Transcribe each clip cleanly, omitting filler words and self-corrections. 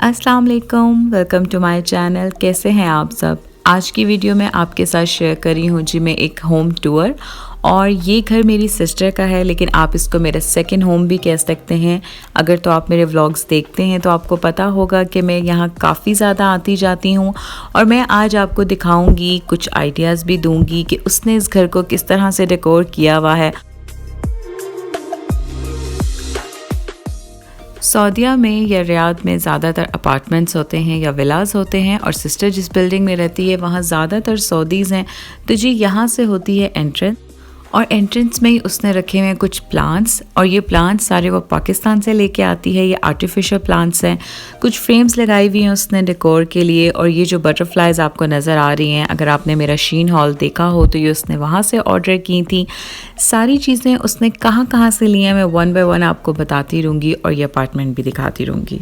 अस्सलाम वालेकुम, welcome to my channel. कैसे हैं आप सब? आज की वीडियो में आपके साथ शेयर करी हूँ जी मैं एक होम टूर। और ये घर मेरी सिस्टर का है, लेकिन आप इसको मेरा सेकंड होम भी कह सकते हैं। अगर तो आप मेरे व्लॉग्स देखते हैं तो आपको पता होगा कि मैं यहाँ काफ़ी ज़्यादा आती जाती हूँ। और मैं आज आपको दिखाऊंगी, कुछ आइडियाज़ भी दूंगी कि उसने इस घर को किस तरह से डेकोर किया हुआ है। सऊदीया में या रियाद में ज़्यादातर अपार्टमेंट्स होते हैं या विलास होते हैं, और सिस्टर जिस बिल्डिंग में रहती है वहाँ ज़्यादातर सऊदीज़ हैं। तो जी यहाँ से होती है एंट्रेंस, और एंट्रेंस में ही उसने रखे हुए हैं कुछ प्लांट्स, और ये प्लांट्स सारे वो पाकिस्तान से लेके आती है। ये आर्टिफिशियल प्लांट्स हैं। कुछ फ्रेम्स लगाई हुई हैं उसने डेकोर के लिए। और ये जो बटरफ्लाइज आपको नज़र आ रही हैं, अगर आपने मेरा शीन हॉल देखा हो तो ये उसने वहाँ से ऑर्डर की थी। सारी चीज़ें उसने कहाँ कहाँ से ली हैं मैं वन बाय वन आपको बताती रहूँगी, और ये अपार्टमेंट भी दिखाती रहूँगी।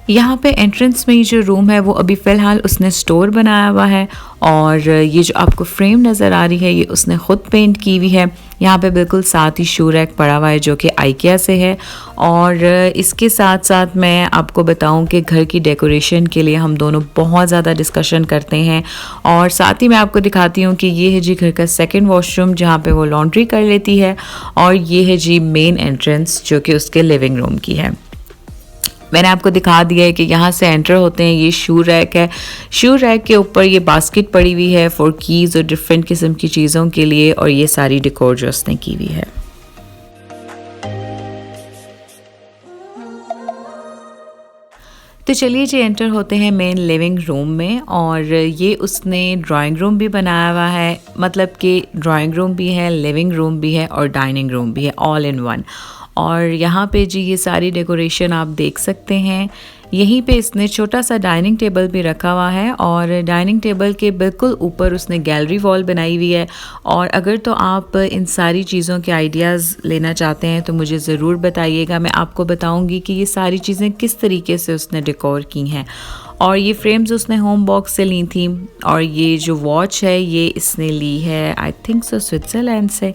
यहाँ पे एंट्रेंस में ये जो रूम है वो अभी फ़िलहाल उसने स्टोर बनाया हुआ है। और ये जो आपको फ्रेम नज़र आ रही है ये उसने ख़ुद पेंट की हुई है। यहाँ पे बिल्कुल साथ ही शू रैक पड़ा हुआ है जो कि आइकिया से है। और इसके साथ साथ मैं आपको बताऊं कि घर की डेकोरेशन के लिए हम दोनों बहुत ज़्यादा डिस्कशन करते हैं। और साथ ही मैं आपको दिखाती हूँ कि ये है जी घर का सेकंड वॉशरूम जहाँ पे वो लॉन्ड्री कर लेती है। और ये है जी मेन एंट्रेंस जो कि उसके लिविंग रूम की है। मैंने आपको दिखा दिया है कि यहाँ से एंटर होते हैं। ये शू रैक है। शू रैक के ऊपर ये बास्केट पड़ी हुई है फॉर कीज़ और डिफरेंट किस्म की चीज़ों के लिए। और ये सारी डेकोर जो उसने की हुई है। तो चलिए जी एंटर होते हैं मेन लिविंग रूम में। और ये उसने ड्राइंग रूम भी बनाया हुआ है, मतलब कि ड्राइंग रूम भी है, लिविंग रूम भी है और डाइनिंग रूम भी है, ऑल इन वन। और यहाँ पे जी ये सारी डेकोरेशन आप देख सकते हैं। यहीं पे इसने छोटा सा डाइनिंग टेबल भी रखा हुआ है, और डाइनिंग टेबल के बिल्कुल ऊपर उसने गैलरी वॉल बनाई हुई है। और अगर तो आप इन सारी चीज़ों के आइडियाज़ लेना चाहते हैं तो मुझे ज़रूर बताइएगा। मैं आपको बताऊंगी कि ये सारी चीज़ें किस तरीके से उसने डेकोर की हैं। और ये फ्रेम्स उसने होम बॉक्स से ली थी। और ये जो वॉच है ये इसने ली है आई थिंक सो स्विट्ज़रलैंड से।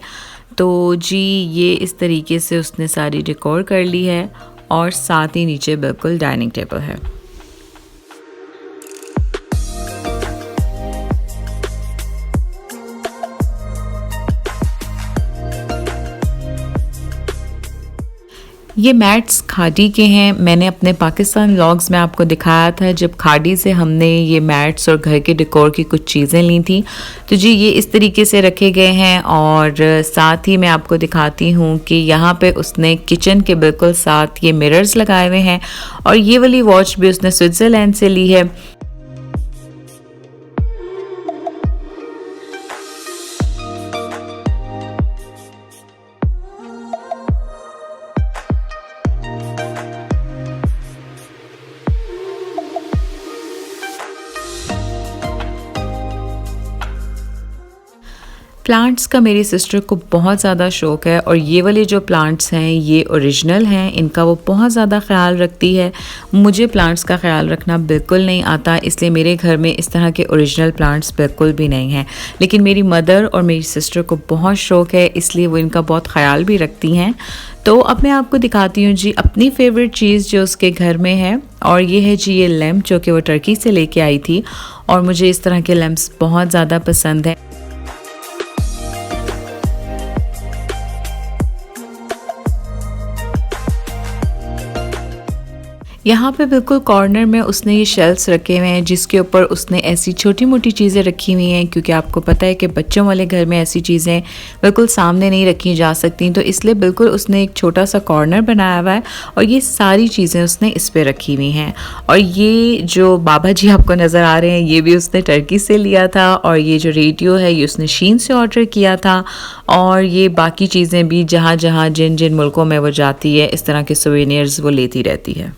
तो जी ये इस तरीके से उसने सारी डेकोर कर ली है। और साथ ही नीचे बिल्कुल डाइनिंग टेबल है। ये मैट्स खादी के हैं। मैंने अपने पाकिस्तान व्लॉग्स में आपको दिखाया था जब खादी से हमने ये मैट्स और घर के डेकोर की कुछ चीज़ें ली थी। तो जी ये इस तरीके से रखे गए हैं। और साथ ही मैं आपको दिखाती हूँ कि यहाँ पे उसने किचन के बिल्कुल साथ ये मिरर्स लगाए हुए हैं। और ये वाली वॉच भी उसने स्विट्ज़रलैंड से ली है। प्लांट्स का मेरी सिस्टर को बहुत ज़्यादा शौक़ है। और ये वाले जो प्लांट्स हैं ये ओरिजिनल हैं, इनका वो बहुत ज़्यादा ख्याल रखती है। मुझे प्लांट्स का ख्याल रखना बिल्कुल नहीं आता, इसलिए मेरे घर में इस तरह के ओरिजिनल प्लांट्स बिल्कुल भी नहीं हैं। लेकिन मेरी मदर और मेरी सिस्टर को बहुत शौक़ है, इसलिए वो इनका बहुत ख्याल भी रखती हैं। तो अब मैं आपको दिखाती हूँ जी अपनी फेवरेट चीज़ जो उसके घर में है। और ये है जी ये लैम्प जो कि वो टर्की से लेके आई थी। और मुझे इस तरह के लैम्प्स बहुत ज़्यादा पसंद है। यहाँ पे बिल्कुल कॉर्नर में उसने ये शेल्फ्स रखे हुए हैं जिसके ऊपर उसने ऐसी छोटी मोटी चीज़ें रखी हुई हैं, क्योंकि आपको पता है कि बच्चों वाले घर में ऐसी चीज़ें बिल्कुल सामने नहीं रखी जा सकती। तो इसलिए बिल्कुल उसने एक छोटा सा कॉर्नर बनाया हुआ है और ये सारी चीज़ें उसने इस पर रखी हुई हैं। और ये जो बाबा जी आपको नज़र आ रहे हैं ये भी उसने टर्की से लिया था। और ये जो रेडियो है ये उसने शीन से ऑर्डर किया था। और ये बाकी चीज़ें भी जहाँ जहाँ जिन जिन मुल्कों में वो जाती है इस तरह के सोवेनियर्स वो लेती रहती है।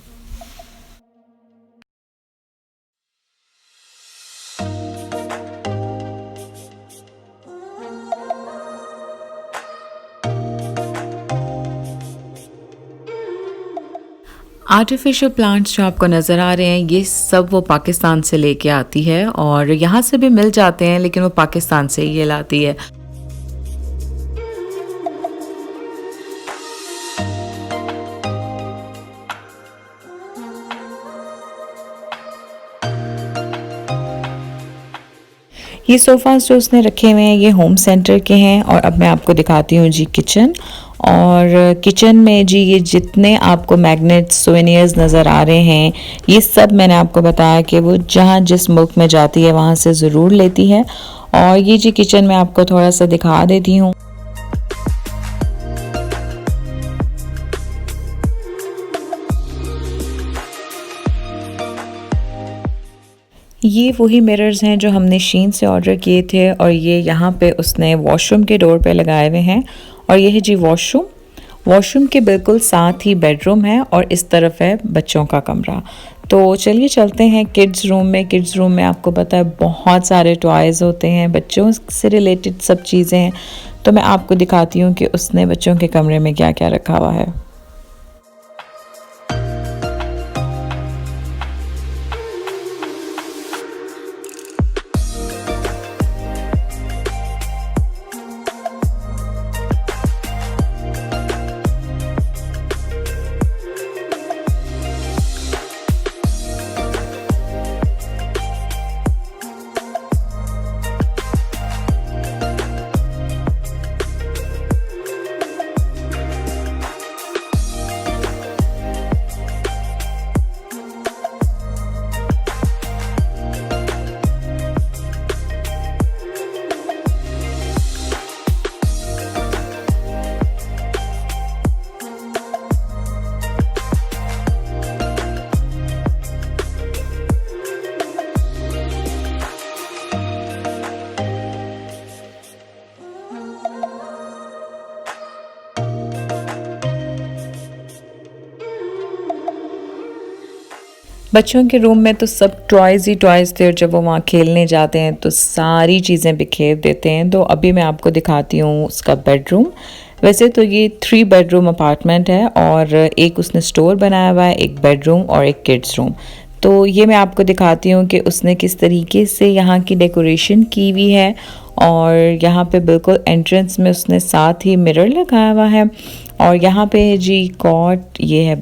आर्टिफिशियल प्लांट्स जो आपको नज़र आ रहे हैं ये सब वो पाकिस्तान से लेके आती है और यहाँ से भी मिल जाते हैं लेकिन वो पाकिस्तान से ही ये लाती है। ये सोफ़ास जो उसने रखे हुए हैं ये होम सेंटर के हैं। और अब मैं आपको दिखाती हूँ जी किचन। और किचन में जी ये जितने आपको मैग्नेट्स सोवेनियर्स नज़र आ रहे हैं ये सब मैंने आपको बताया कि वो जहाँ जिस मुल्क में जाती है वहाँ से ज़रूर लेती है। और ये जी किचन मैं आपको थोड़ा सा दिखा देती हूँ। ये वही मिरर्स हैं जो हमने शीन से ऑर्डर किए थे और ये यहाँ पे उसने वॉशरूम के डोर पे लगाए हुए हैं। और ये है जी वॉशरूम। वॉशरूम के बिल्कुल साथ ही बेडरूम है और इस तरफ है बच्चों का कमरा। तो चलिए चलते हैं किड्स रूम में। किड्स रूम में आपको पता है बहुत सारे टॉयज़ होते हैं, बच्चों से रिलेटेड सब चीज़ें हैं। तो मैं आपको दिखाती हूँ कि उसने बच्चों के कमरे में क्या क्या रखा हुआ है। बच्चों के रूम में तो सब टॉयज़ ही टॉयज़ थे और जब वो वहाँ खेलने जाते हैं तो सारी चीज़ें बिखेर देते हैं। तो अभी मैं आपको दिखाती हूँ उसका बेडरूम। वैसे तो ये 3 बेडरूम अपार्टमेंट है और एक उसने स्टोर बनाया हुआ है, एक बेडरूम और एक किड्स रूम। तो ये मैं आपको दिखाती हूँ कि उसने किस तरीके से यहाँ की डेकोरेशन की हुई है। और यहाँ पे बिल्कुल एंट्रेंस में उसने साथ ही मिरर लगाया हुआ है। और यहाँ पे है जी कॉट, ये है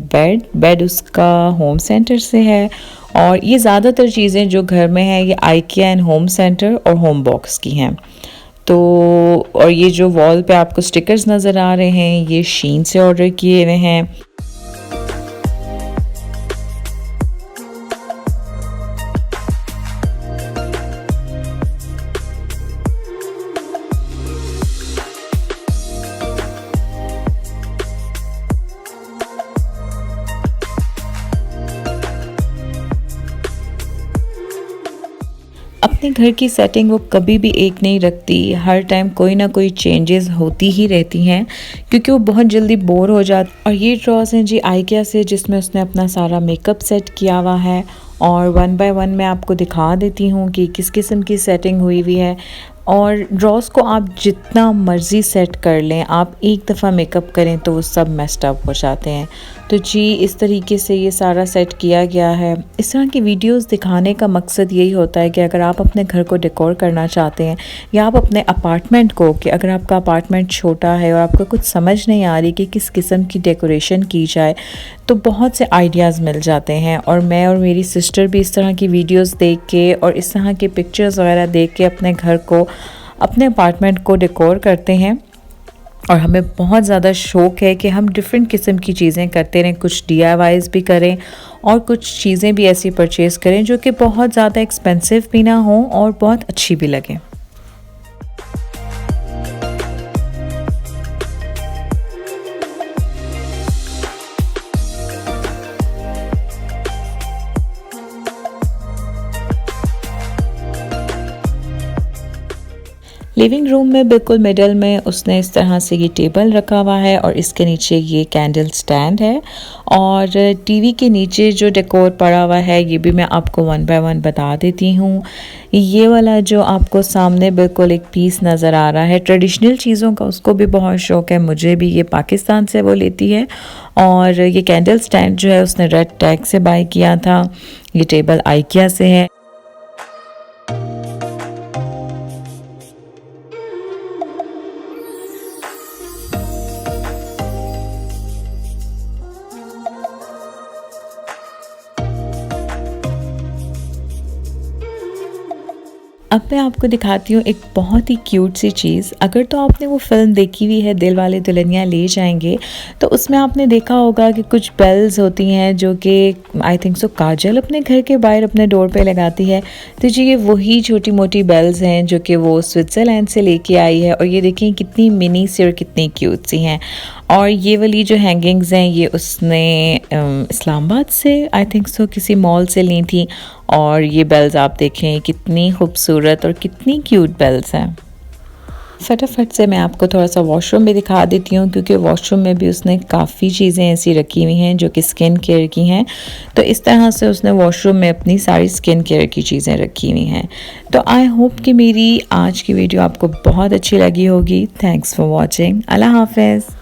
बेड उसका होम सेंटर से है। और ये ज़्यादातर चीज़ें जो घर में है ये आइकिया एंड होम सेंटर और होम बॉक्स की हैं। तो और ये जो वॉल पे आपको स्टिकर्स नज़र आ रहे हैं ये शीन से ऑर्डर किए हुए हैं। अपने घर की सेटिंग वो कभी भी एक नहीं रखती, हर टाइम कोई ना कोई चेंजेस होती ही रहती हैं क्योंकि वो बहुत जल्दी बोर हो जाती। और ये ड्रॉज हैं जी आइकिया से जिसमें उसने अपना सारा मेकअप सेट किया हुआ है। और 1 बाय 1 मैं आपको दिखा देती हूँ कि किस किस्म की सेटिंग हुई हुई है। और ड्रॉज को आप जितना मर्ज़ी सेट कर लें, आप एक दफ़ा मेकअप करें तो वो सब मेस्ड अप हो जाते हैं। तो जी इस तरीके से ये सारा सेट किया गया है। इस तरह की वीडियोस दिखाने का मकसद यही होता है कि अगर आप अपने घर को डेकोर करना चाहते हैं या आप अपने अपार्टमेंट को, कि अगर आपका अपार्टमेंट छोटा है और आपको कुछ समझ नहीं आ रही कि किस किस्म की डेकोरेशन की जाए, तो बहुत से आइडियाज़ मिल जाते हैं। और मैं और मेरी सिस्टर भी इस तरह की वीडियोस देख के और इस तरह के पिक्चर्स वगैरह देख के अपने घर को, अपने अपार्टमेंट को डेकोर करते हैं। और हमें बहुत ज़्यादा शौक़ है कि हम डिफरेंट किस्म की चीज़ें करते रहें, कुछ DIYs भी करें और कुछ चीज़ें भी ऐसी परचेज़ करें जो कि बहुत ज़्यादा एक्सपेंसिव भी ना हो और बहुत अच्छी भी लगें। लिविंग रूम में बिल्कुल मिडल में उसने इस तरह से ये टेबल रखा हुआ है और इसके नीचे ये कैंडल स्टैंड है और टीवी के नीचे जो डेकोर पड़ा हुआ है ये भी मैं आपको वन बाय वन बता देती हूँ। ये वाला जो आपको सामने बिल्कुल एक पीस नज़र आ रहा है, ट्रेडिशनल चीज़ों का उसको भी बहुत शौक़ है, मुझे भी। ये पाकिस्तान से वो लेती है और ये कैंडल स्टैंड जो है उसने रेड टैग से बाय किया था। ये टेबल आइकिया से है। अब मैं आपको दिखाती हूँ एक बहुत ही क्यूट सी चीज़। अगर तो आपने वो फ़िल्म देखी हुई है दिल वाले दुल्हनिया ले जाएंगे, तो उसमें आपने देखा होगा कि कुछ बेल्स होती हैं जो कि आई थिंक सो काजल अपने घर के बाहर अपने डोर पे लगाती है। तो जी ये वही छोटी मोटी बेल्स हैं जो कि वो स्विट्ज़रलैंड से लेके आई है और ये देखें कितनी मिनी सी और कितनी क्यूट सी हैं। और ये वाली जो हैंगिंग्स हैं ये उसने इस्लामाबाद से आई थिंक सो किसी मॉल से ली थी। और ये बेल्स आप देखें कितनी खूबसूरत और कितनी क्यूट बेल्स हैं। फटाफट से मैं आपको थोड़ा सा वॉशरूम भी दिखा देती हूँ क्योंकि वॉशरूम में भी उसने काफ़ी चीज़ें ऐसी रखी हुई हैं जो कि स्किन केयर की हैं। तो इस तरह से उसने वॉशरूम में अपनी सारी स्किन केयर की चीज़ें रखी हुई हैं। तो आई होप कि मेरी आज की वीडियो आपको बहुत अच्छी लगी होगी। Thanks for watching. अल्लाह हाफ़िज़।